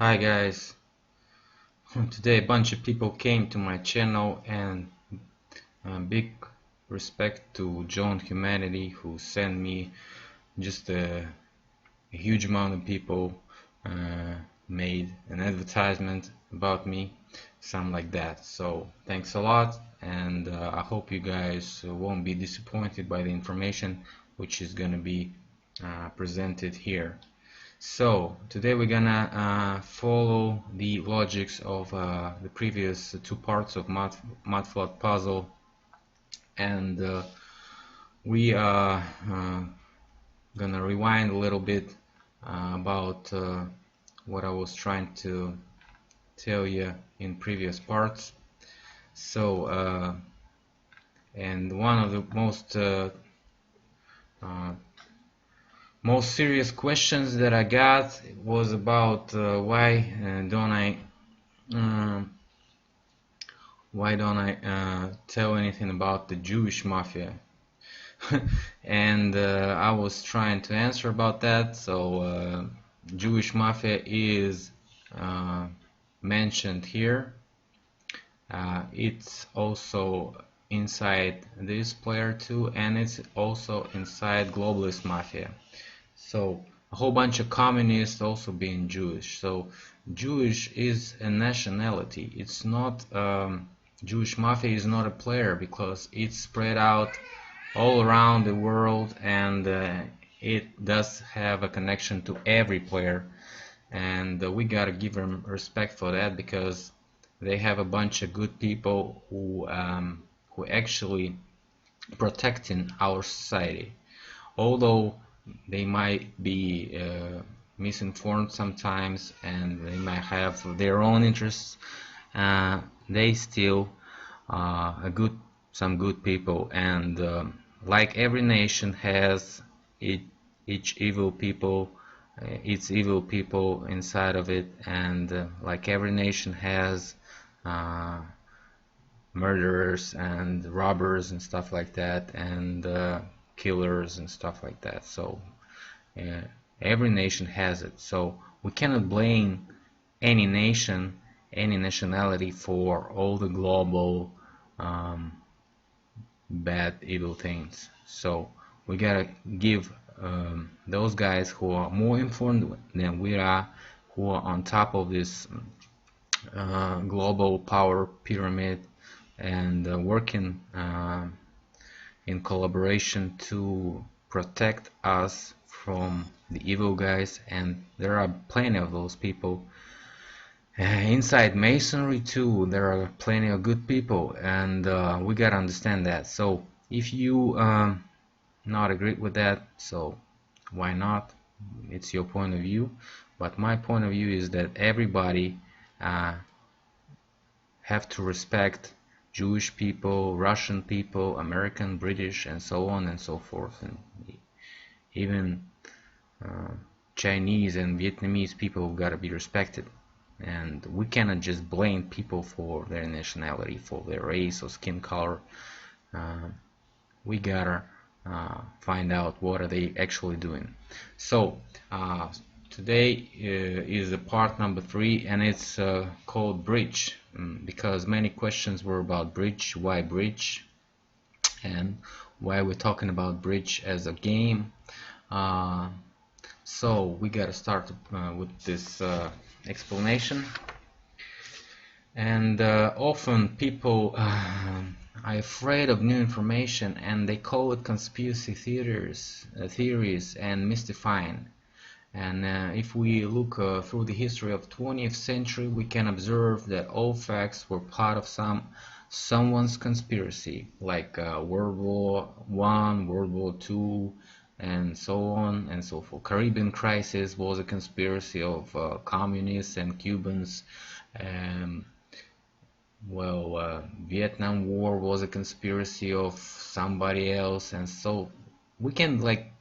Hi guys, today a bunch of people came to my channel and big respect to John Humanity who sent me just a huge amount of people made an advertisement about me, something like that. So thanks a lot, and I hope you guys won't be disappointed by the information which is gonna be presented here. So today we're gonna follow the logics of the previous two parts of mud flood puzzle, and we are gonna rewind a little bit about what I was trying to tell you in previous parts. So and one of the uh, most serious questions that I got was about um, why don't I tell anything about the Jewish mafia? And I was trying to answer about that. So Jewish mafia is mentioned here. It's also inside this player too, and it's also inside globalist mafia. So a whole bunch of communists also being Jewish. So Jewish is a nationality. It's not Jewish mafia is not a player because it's spread out all around the world, and it does have a connection to every player, and we gotta give them respect for that because they have a bunch of good people who actually protecting our society. Although they might be misinformed sometimes and they might have their own interests, they still some good people, and like every nation has each evil people, its evil people inside of it, and like every nation has uh, murderers and robbers and stuff like that, and killers and stuff like that. So uh, every nation has it. So we cannot blame any nation, any nationality for all the global bad, evil things. So we gotta give those guys who are more informed than we are, who are on top of this global power pyramid, and working in collaboration to protect us from the evil guys. And there are plenty of those people. Inside Masonry too, there are plenty of good people, and we gotta understand that. So if you not agree with that, so why not? It's your point of view, but my point of view is that everybody have to respect Jewish people, Russian people, American, British, and so on and so forth, and even Chinese and Vietnamese people gotta be respected. And we cannot just blame people for their nationality, for their race or skin color. We gotta find out what are they actually doing. So today is the part number 3, and it's called bridge, because many questions were about bridge. Why bridge, and why we're talking about bridge as a game. So we gotta start with this explanation. And often people are afraid of new information, and they call it conspiracy theories and mystifying. And if we look through the history of 20th century, we can observe that all facts were part of someone's conspiracy, like World War I, World War II, and so on and so forth. Caribbean crisis was a conspiracy of communists and Cubans. Vietnam War was a conspiracy of somebody else, and so we can like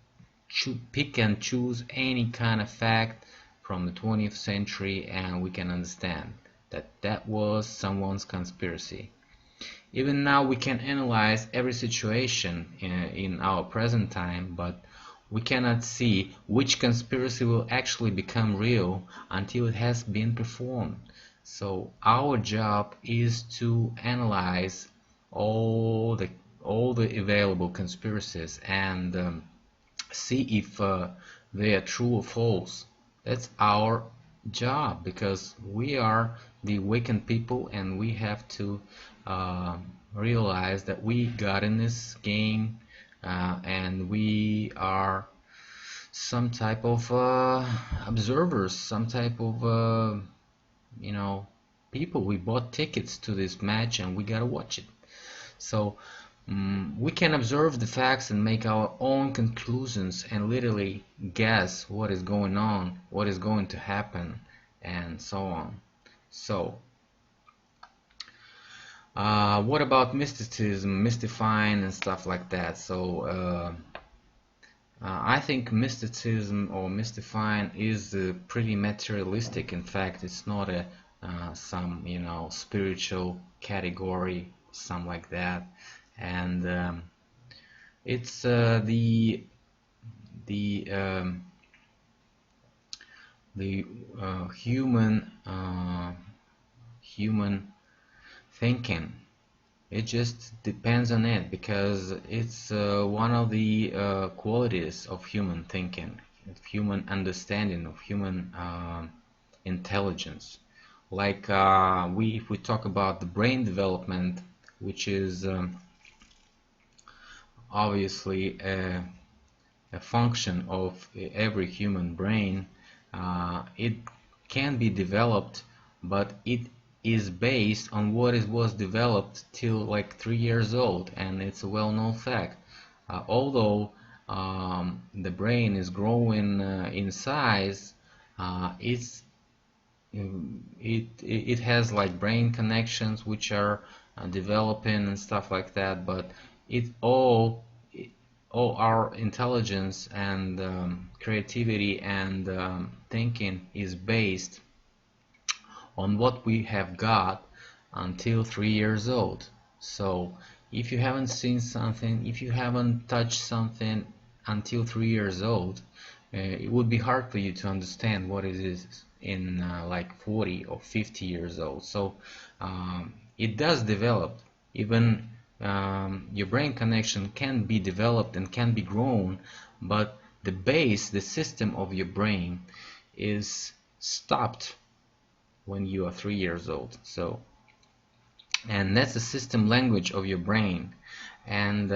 pick and choose any kind of fact from the 20th century, and we can understand that that was someone's conspiracy. Even now we can analyze every situation in our present time, but we cannot see which conspiracy will actually become real until it has been performed. So our job is to analyze all the available conspiracies and see if they are true or false. That's our job, because we are the awakened people, and we have to uh, realize that we got in this game, and we are some type of observers, some type of you know, people. We bought tickets to this match and we gotta watch it. So we can observe the facts and make our own conclusions and literally guess what is going on, what is going to happen, and so on. So what about mysticism, mystifying, and stuff like that? So I think mysticism or mystifying is pretty materialistic. In fact, it's not a some, you know, spiritual category, something like that. And it's the human thinking. It just depends on it, because it's one of the qualities of human thinking, of human understanding, of human intelligence. Like if we talk about the brain development, which is obviously a function of every human brain, it can be developed, but it is based on what it was developed till like 3 years old, and it's a well-known fact. Although the brain is growing in size, it's it has like brain connections which are developing and stuff like that, but it all our intelligence and creativity and thinking is based on what we have got until 3 years old. So if you haven't seen something, if you haven't touched something until 3 years old, it would be hard for you to understand what it is in like 40 or 50 years old. So it does develop. Even your brain connection can be developed and can be grown, but the base, the system of your brain is stopped when you are 3 years old. So, and that's the system language of your brain, and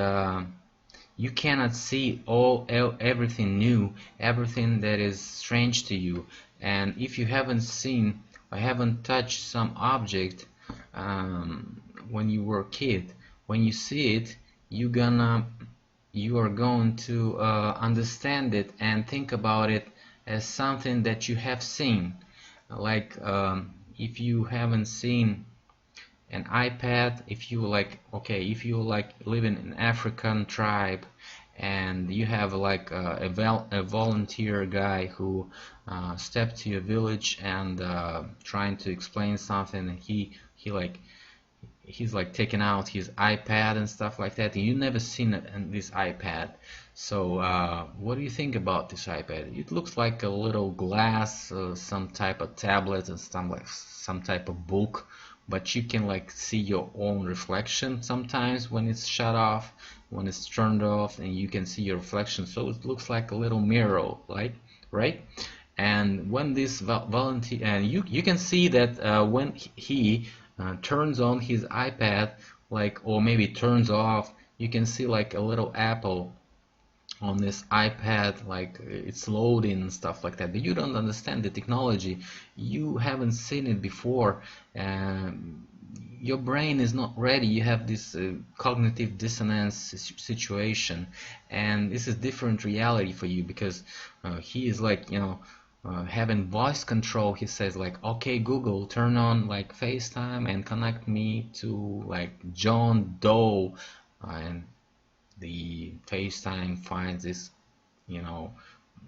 you cannot see everything new, everything that is strange to you. And if you haven't seen or haven't touched some object when you were a kid, when you see it, you are going to understand it and think about it as something that you have seen. Like if you haven't seen an iPad, if you like, okay, if you like live in an African tribe and you have like a volunteer guy who stepped to your village and trying to explain something, and he's like taking out his iPad and stuff like that, and you never seen it in this iPad. So what do you think about this iPad? It looks like a little glass, some type of tablet and some type of book, but you can like see your own reflection sometimes when it's shut off, when it's turned off, and you can see your reflection. So it looks like a little mirror, like, right? And when this volunteer, and you can see that when he turns on his iPad, like, or maybe turns off, you can see like a little apple on this iPad, like it's loading and stuff like that. But you don't understand the technology, you haven't seen it before, your brain is not ready. You have this cognitive dissonance situation, and this is different reality for you, because he is like, you know, having voice control. He says like, okay Google, turn on like FaceTime and connect me to like John Doe, and the FaceTime finds this, you know,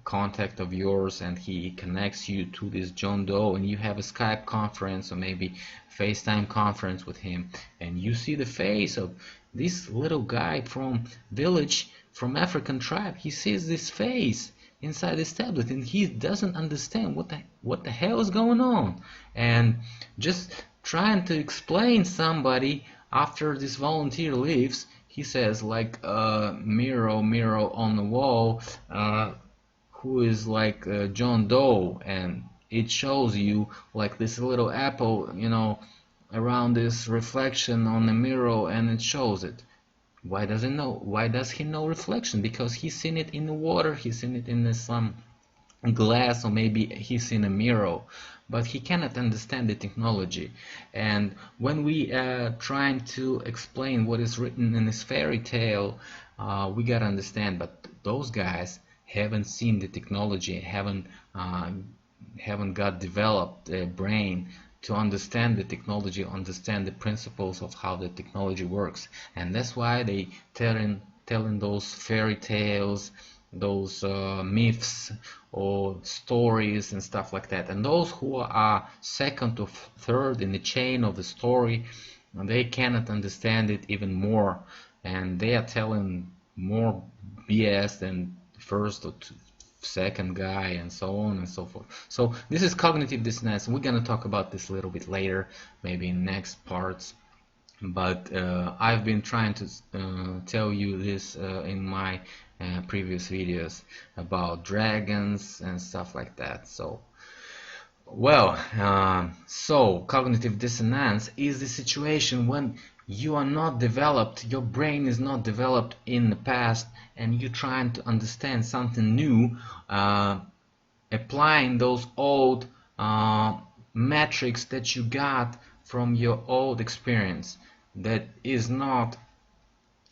contact of yours, and he connects you to this John Doe, and you have a Skype conference or maybe FaceTime conference with him, and you see the face of this little guy from village from African tribe. He sees this face inside this tablet and he doesn't understand what the hell is going on. And just trying to explain somebody after this volunteer leaves, he says like mirror, mirror on the wall, who is like John Doe, and it shows you like this little apple, you know, around this reflection on the mirror, and it shows it. Why does it know? Why does he know reflection? Because he's seen it in the water, he's seen it in some glass, or maybe he's in a mirror, but he cannot understand the technology. And when we trying to explain what is written in this fairy tale, we gotta understand. But those guys haven't seen the technology, haven't got developed their brain to understand the technology, understand the principles of how the technology works. And that's why they telling those fairy tales, those myths or stories and stuff like that. And those who are second or third in the chain of the story, they cannot understand it even more, and they are telling more BS than first or second guy, and so on and so forth. So this is cognitive dissonance. We're gonna talk about this a little bit later, maybe in next parts, but I've been trying to tell you this in my previous videos about dragons and stuff like that. So well, so cognitive dissonance is the situation when you are not developed, your brain is not developed in the past, and you're trying to understand something new, applying those old metrics that you got from your old experience that is not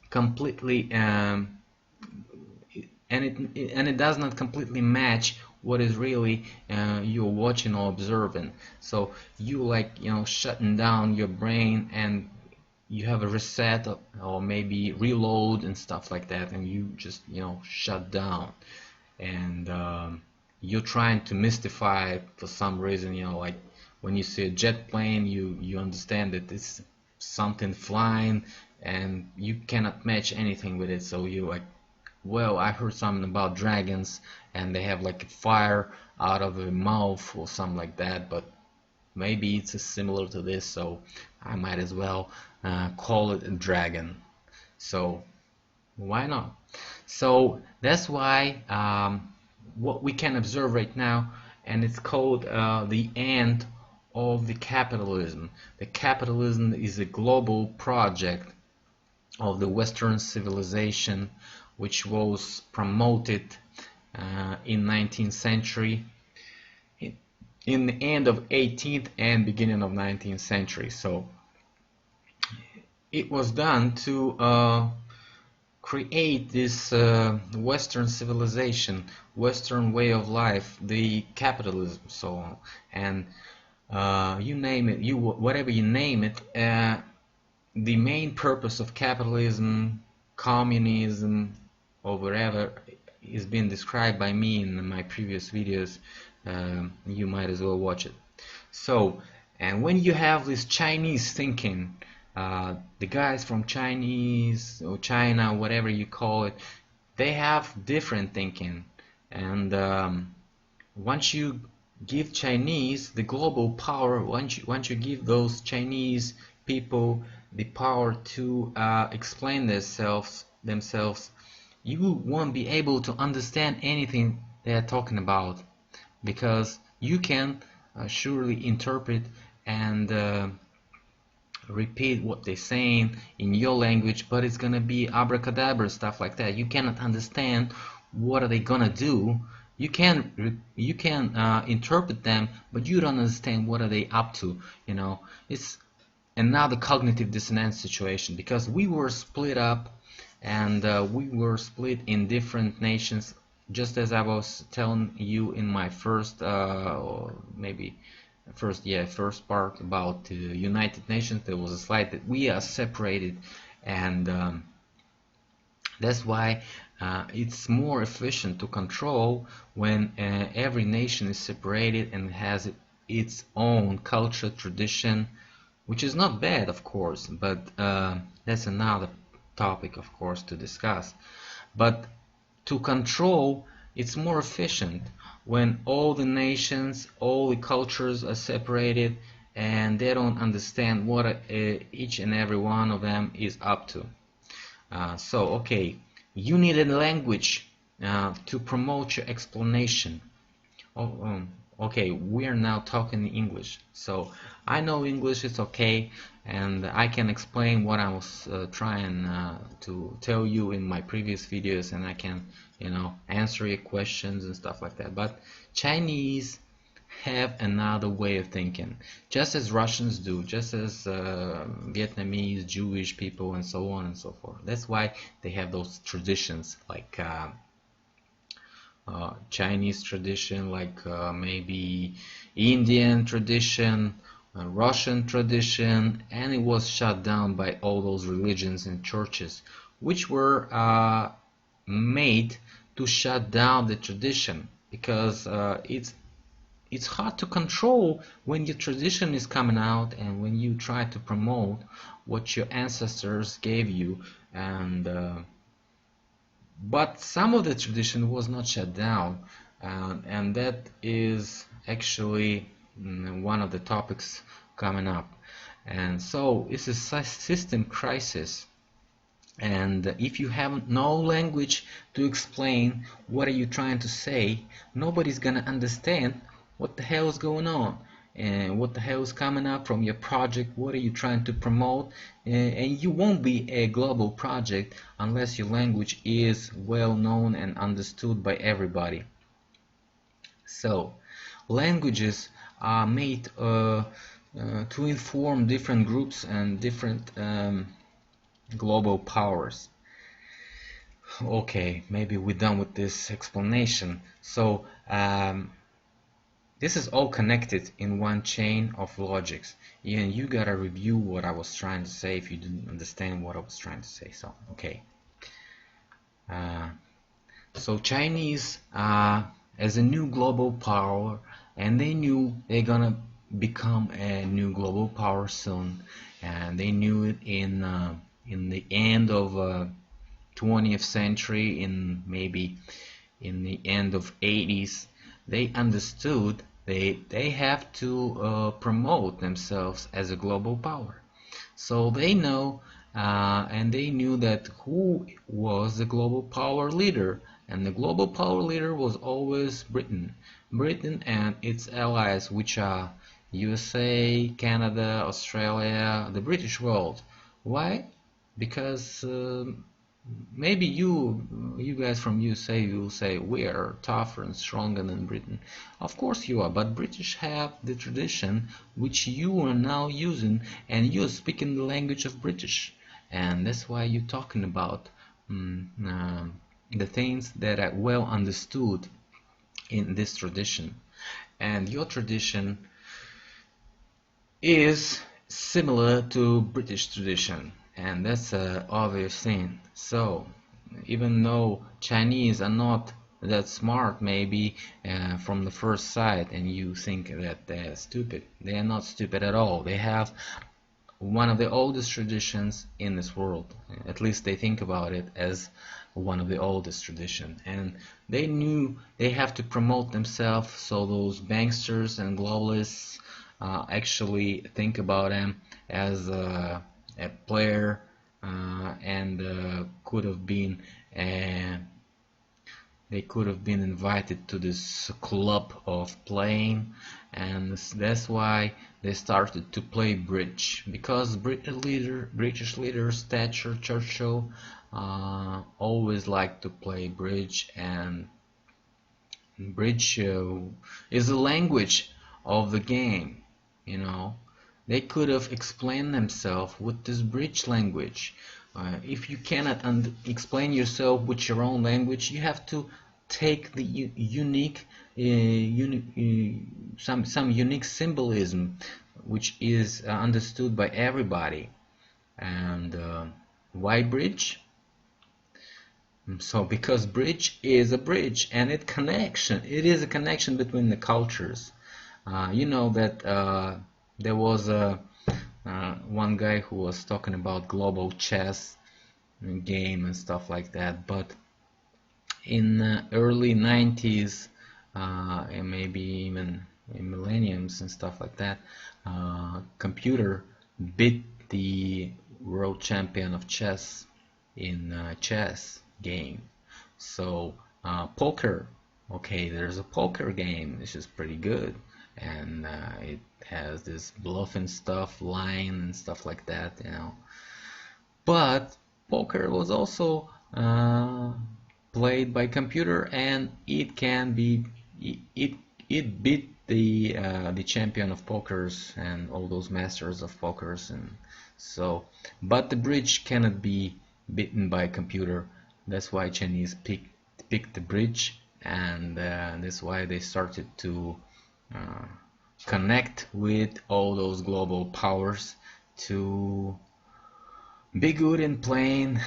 completely and it does not completely match what is really you're watching or observing. So you like, you know, shutting down your brain, and you have a reset or maybe reload and stuff like that, and you just, you know, shut down, and you're trying to mystify it for some reason. You know, like when you see a jet plane, you understand that it's something flying, and you cannot match anything with it. So you like, well, I heard something about dragons and they have like a fire out of a mouth or something like that, but maybe it's similar to this, so I might as well call it a dragon. So why not? So that's why what we can observe right now, and it's called the end of the capitalism. The capitalism is a global project of the Western civilization, which was promoted in 19th century, in the end of 18th and beginning of 19th century. So it was done to create this Western civilization, Western way of life, the capitalism, so on. And you name it, whatever you name it, the main purpose of capitalism, communism, or whatever is being described by me in my previous videos. You might as well watch it. So, and when you have this Chinese thinking, the guys from Chinese or China, whatever you call it, they have different thinking. And once you give Chinese the global power, once you give those Chinese people the power to explain themselves, you won't be able to understand anything they are talking about, because you can surely interpret and repeat what they're saying in your language, but it's gonna be abracadabra, stuff like that. You cannot understand what are they gonna do. You can interpret them, but you don't understand what are they up to. You know, it's another cognitive dissonance situation, because we were split up, and we were split in different nations, just as I was telling you in my first or maybe first part about the United Nations. There was a slide that we are separated, and that's why it's more efficient to control when every nation is separated and has its own culture, tradition, which is not bad, of course, but that's another topic, of course, to discuss. But to control, it's more efficient when all the nations, all the cultures are separated and they don't understand what each and every one of them is up to. Okay, you need a language to promote your explanation. Oh, okay, we are now talking English. So I know English is okay, and I can explain what I was trying to tell you in my previous videos, and I can, answer your questions and stuff like that. But Chinese have another way of thinking, just as Russians do, just as Vietnamese, Jewish people, and so on and so forth. That's why they have those traditions like Chinese tradition, like maybe Indian tradition, Russian tradition, and it was shut down by all those religions and churches, which were made to shut down the tradition, because it's hard to control when your tradition is coming out and when you try to promote what your ancestors gave you. And but some of the tradition was not shut down, and that is actually one of the topics coming up. And so it's a system crisis, and if you have no language to explain what are you trying to say, nobody's gonna understand what the hell is going on and what the hell is coming up from your project, what are you trying to promote. And you won't be a global project unless your language is well known and understood by everybody. So languages are made to inform different groups and different global powers. Okay, maybe we're done with this explanation. So this is all connected in one chain of logics, and you gotta review what I was trying to say if you didn't understand what I was trying to say. So okay, so Chinese as a new global power, and they knew they're gonna become a new global power soon, and they knew it in the end of 20th century, in maybe in the end of 80s. They understood they have to promote themselves as a global power. So they know and they knew that who was the global power leader, and the global power leader was always Britain. Britain and its allies, which are USA, Canada, Australia, the British world. Why? Because maybe you guys from USA will say we are tougher and stronger than Britain. Of course you are, but British have the tradition which you are now using, and you're speaking the language of British, and that's why you're talking about the things that are well understood in this tradition. And your tradition is similar to British tradition, and that's an obvious thing. So even though Chinese are not that smart maybe from the first sight, and you think that they're stupid, they are not stupid at all. They have one of the oldest traditions in this world. At least they think about it as one of the oldest traditions, and they knew they have to promote themselves, so those banksters and globalists actually think about them as a player, and could have been they could have been invited to this club of playing, and that's why they started to play bridge, because British leaders Thatcher, Churchill always liked to play bridge, and bridge is the language of the game. They could have explained themselves with this bridge language. If you cannot explain yourself with your own language, you have to take the unique some unique symbolism which is understood by everybody. And why bridge? So because bridge is a bridge, and it is a connection between the cultures. You know that there was one guy who was talking about global chess game and stuff like that, but in early 90s, and maybe even in millenniums and stuff like that, computer beat the world champion of chess in chess game. So poker, okay, there's a poker game which is pretty good, and it has this bluffing stuff, lying and stuff like that, you know. But poker was also played by computer, and it can be it it beat the champion of pokers and all those masters of pokers, and so, but the bridge cannot be beaten by computer. That's why Chinese picked the bridge, and that's why they started to uh, connect with all those global powers to be good in playing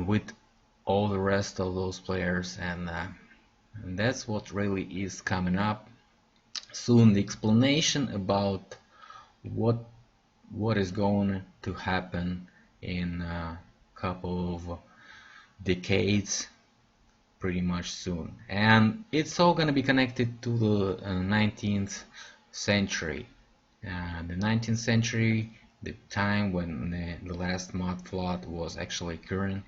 with all the rest of those players, and that's what really is coming up soon. The explanation about what is going to happen in a couple of decades, pretty much soon, and it's all going to be connected to the 19th century. The 19th century, the time when the last mud flood was actually occurring,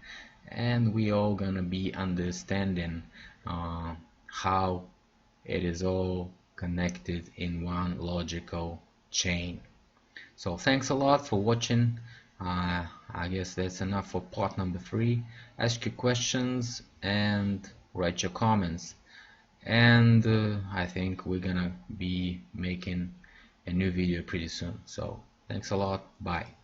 and we all gonna be understanding how it is all connected in one logical chain. So thanks a lot for watching. I guess that's enough for part number 3. Ask your questions and write your comments, and I think we're gonna be making a new video pretty soon. So thanks a lot. Bye.